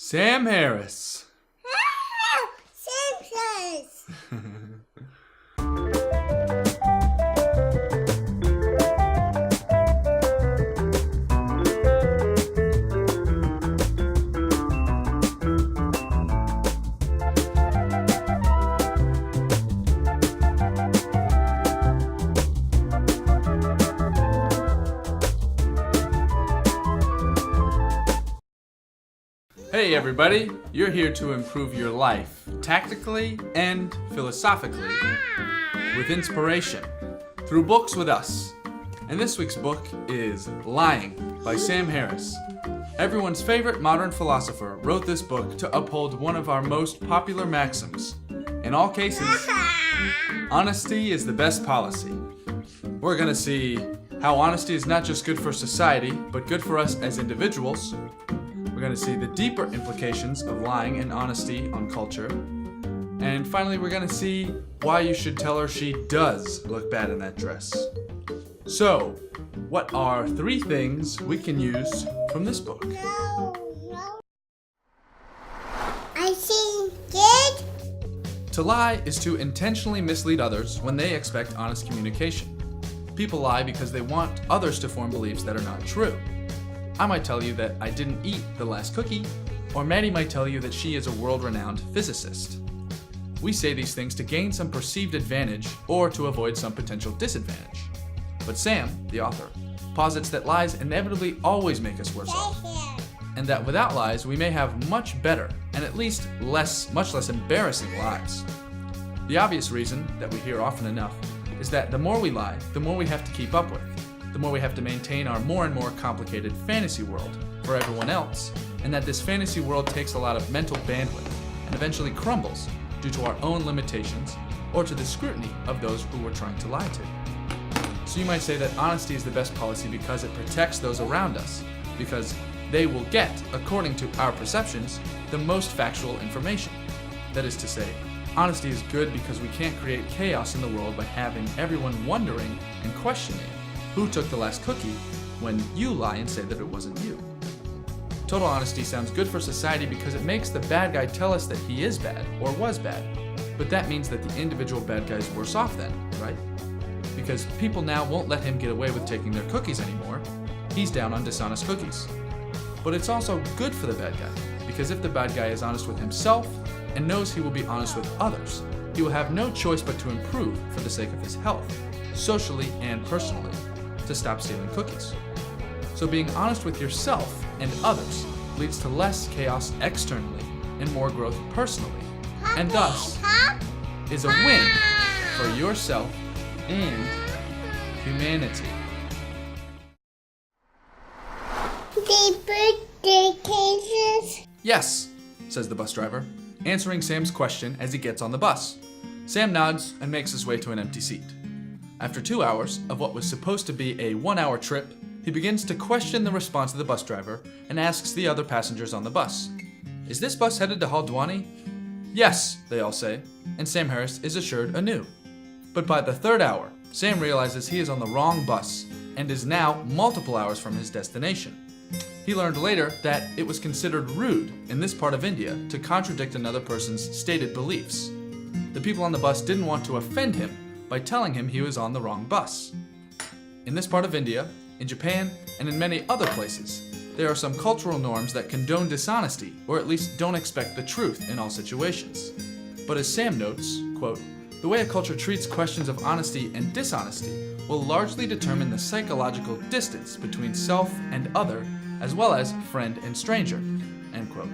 Sam Harris. Sam Harris. Hey everybody, you're here to improve your life, tactically and philosophically, with inspiration, through books with us. And this week's book is Lying by Sam Harris. Everyone's favorite modern philosopher wrote this book to uphold one of our most popular maxims. In all cases, honesty is the best policy. We're gonna see how honesty is not just good for society, but good for us as individuals. We're going to see the deeper implications of lying and honesty on culture. And finally, we're going to see why you should tell her she does look bad in that dress. So, what are 3 things we can use from this book? I think it. To lie is to intentionally mislead others when they expect honest communication. People lie because they want others to form beliefs that are not true. I might tell you that I didn't eat the last cookie, or Maddie might tell you that she is a world-renowned physicist. We say these things to gain some perceived advantage or to avoid some potential disadvantage. But Sam, the author, posits that lies inevitably always make us worse off, and that without lies we may have much better and at least much less embarrassing lives. The obvious reason that we hear often enough is that the more we lie, the more we have to keep up with. The more we have to maintain our more and more complicated fantasy world for everyone else, and that this fantasy world takes a lot of mental bandwidth and eventually crumbles due to our own limitations or to the scrutiny of those who we're trying to lie to. So you might say that honesty is the best policy because it protects those around us, because they will get, according to our perceptions, the most factual information. That is to say, honesty is good because we can't create chaos in the world by having everyone wondering and questioning who took the last cookie when you lie and say that it wasn't you. Total honesty sounds good for society because it makes the bad guy tell us that he is bad or was bad. But that means that the individual bad guy is worse off then, right? Because people now won't let him get away with taking their cookies anymore. He's down on dishonest cookies. But it's also good for the bad guy, because if the bad guy is honest with himself and knows he will be honest with others, he will have no choice but to improve for the sake of his health, socially and personally, to stop stealing cookies. So being honest with yourself and others leads to less chaos externally and more growth personally, and thus is a win for yourself and humanity. The birthday cases. Yes, says the bus driver, answering Sam's question as he gets on the bus. Sam nods and makes his way to an empty seat. After 2 hours of what was supposed to be a 1-hour trip, he begins to question the response of the bus driver and asks the other passengers on the bus, "Is this bus headed to Haldwani?" "Yes," they all say, and Sam Harris is assured anew. But by the 3rd hour, Sam realizes he is on the wrong bus and is now multiple hours from his destination. He learned later that it was considered rude in this part of India to contradict another person's stated beliefs. The people on the bus didn't want to offend him by telling him he was on the wrong bus. In this part of India, in Japan, and in many other places, there are some cultural norms that condone dishonesty, or at least don't expect the truth in all situations. But as Sam notes, quote, "The way a culture treats questions of honesty and dishonesty will largely determine the psychological distance between self and other, as well as friend and stranger," end quote.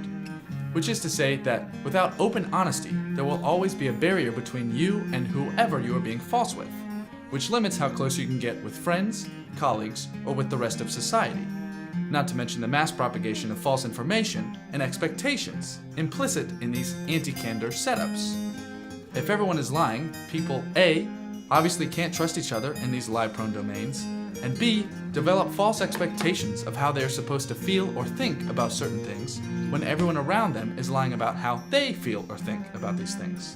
Which is to say that without open honesty, there will always be a barrier between you and whoever you are being false with, which limits how close you can get with friends, colleagues, or with the rest of society. Not to mention the mass propagation of false information and expectations implicit in these anti-candor setups. If everyone is lying, people A, obviously can't trust each other in these lie-prone domains, and B, develop false expectations of how they are supposed to feel or think about certain things when everyone around them is lying about how they feel or think about these things.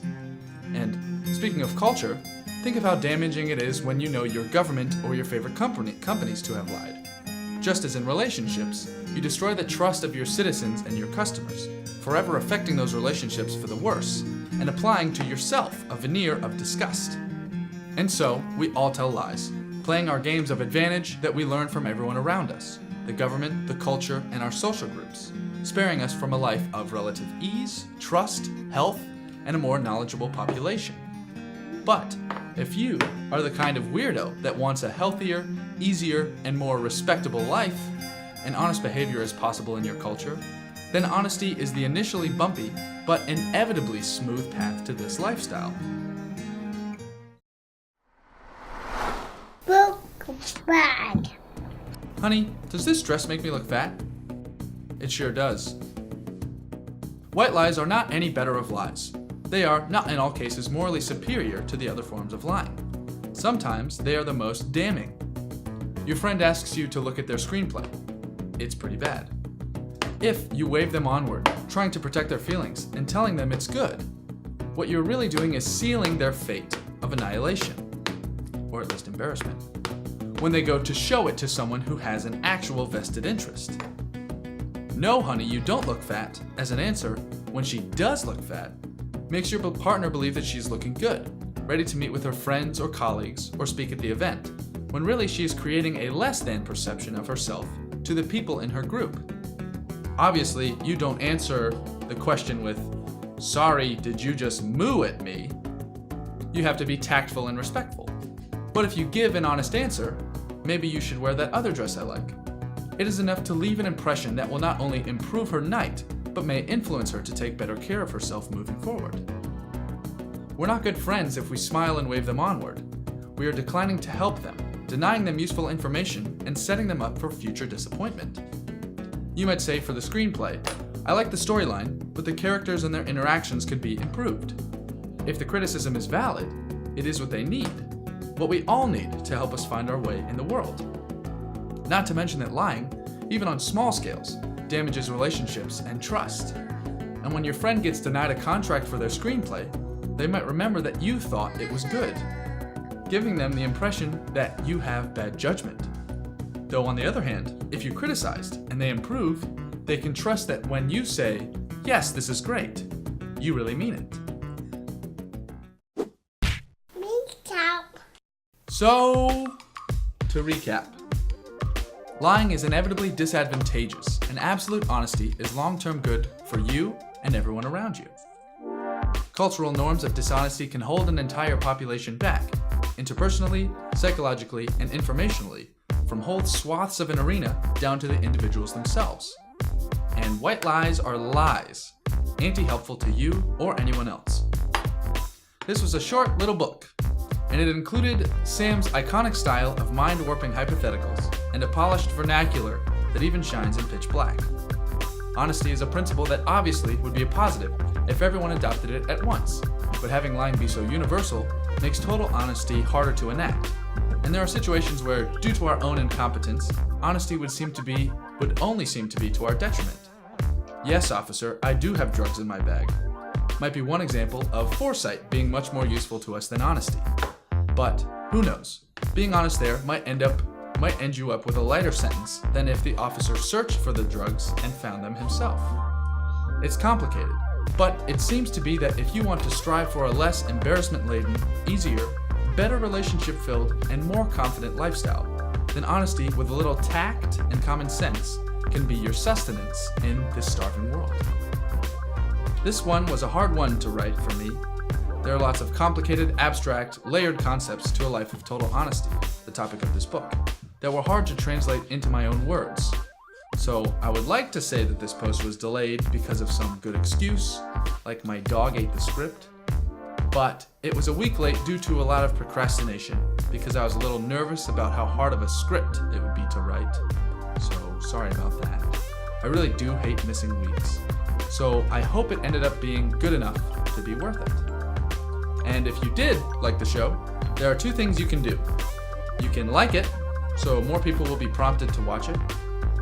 And speaking of culture, think of how damaging it is when you know your government or your favorite companies to have lied. Just as in relationships, you destroy the trust of your citizens and your customers forever affecting those relationships for the worse, and applying to yourself a veneer of disgust. And so, we all tell lies, playing our games of advantage that we learn from everyone around us, the government, the culture, and our social groups, sparing us from a life of relative ease, trust, health, and a more knowledgeable population. But if you are the kind of weirdo that wants a healthier, easier, and more respectable life, and honest behavior is possible in your culture, then honesty is the initially bumpy, but inevitably smooth path to this lifestyle. Book bag. Honey, does this dress make me look fat? It sure does. White lies are not any better of lies. They are, not in all cases, morally superior to the other forms of lying. Sometimes they are the most damning. Your friend asks you to look at their screenplay. It's pretty bad. If you wave them onward, trying to protect their feelings and telling them it's good, what you're really doing is sealing their fate of annihilation, or at least embarrassment, when they go to show it to someone who has an actual vested interest. No, honey, you don't look fat, as an answer, when she does look fat, makes your partner believe that she's looking good, ready to meet with her friends or colleagues or speak at the event, when really she is creating a less than perception of herself to the people in her group. Obviously, you don't answer the question with, "Sorry, did you just moo at me?" You have to be tactful and respectful. But if you give an honest answer, maybe you should wear that other dress I like. It is enough to leave an impression that will not only improve her night, but may influence her to take better care of herself moving forward. We're not good friends if we smile and wave them onward. We are declining to help them, denying them useful information, and setting them up for future disappointment. You might say for the screenplay, "I like the storyline, but the characters and their interactions could be improved." If the criticism is valid, it is what they need, what we all need to help us find our way in the world. Not to mention that lying, even on small scales, damages relationships and trust. And when your friend gets denied a contract for their screenplay, they might remember that you thought it was good, giving them the impression that you have bad judgment. Though on the other hand, if you criticized and they improve, they can trust that when you say, "Yes, this is great," you really mean it. Recap. So, to recap, lying is inevitably disadvantageous, and absolute honesty is long-term good for you and everyone around you. Cultural norms of dishonesty can hold an entire population back, interpersonally, psychologically, and informationally, from whole swaths of an arena down to the individuals themselves. And white lies are lies, anti-helpful to you or anyone else. This was a short little book, and it included Sam's iconic style of mind-warping hypotheticals and a polished vernacular that even shines in pitch black. Honesty is a principle that obviously would be a positive if everyone adopted it at once, but having lying be so universal makes total honesty harder to enact. And there are situations where, due to our own incompetence, honesty would only seem to be to our detriment. "Yes, officer, I do have drugs in my bag," might be one example of foresight being much more useful to us than honesty. But who knows? Being honest there might end you up with a lighter sentence than if the officer searched for the drugs and found them himself. It's complicated, but it seems to be that if you want to strive for a less embarrassment-laden, easier, better relationship-filled, and more confident lifestyle, then honesty with a little tact and common sense can be your sustenance in this starving world. This one was a hard one to write for me. There are lots of complicated, abstract, layered concepts to a life of total honesty, the topic of this book, that were hard to translate into my own words. So I would like to say that this post was delayed because of some good excuse, like my dog ate the script, but it was a week late due to a lot of procrastination because I was a little nervous about how hard of a script it would be to write. So sorry about that. I really do hate missing weeks. So I hope it ended up being good enough to be worth it. And if you did like the show, there are two things you can do. You can like it, so more people will be prompted to watch it,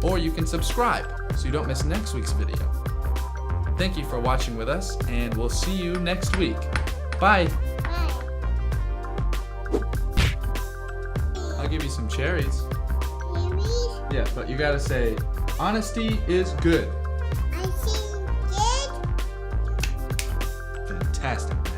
or you can subscribe so you don't miss next week's video. Thank you for watching with us, and we'll see you next week. Bye! Bye. I'll give you some cherries. Cherries. Yeah, but you gotta say, honesty is good. I see good. fantastic.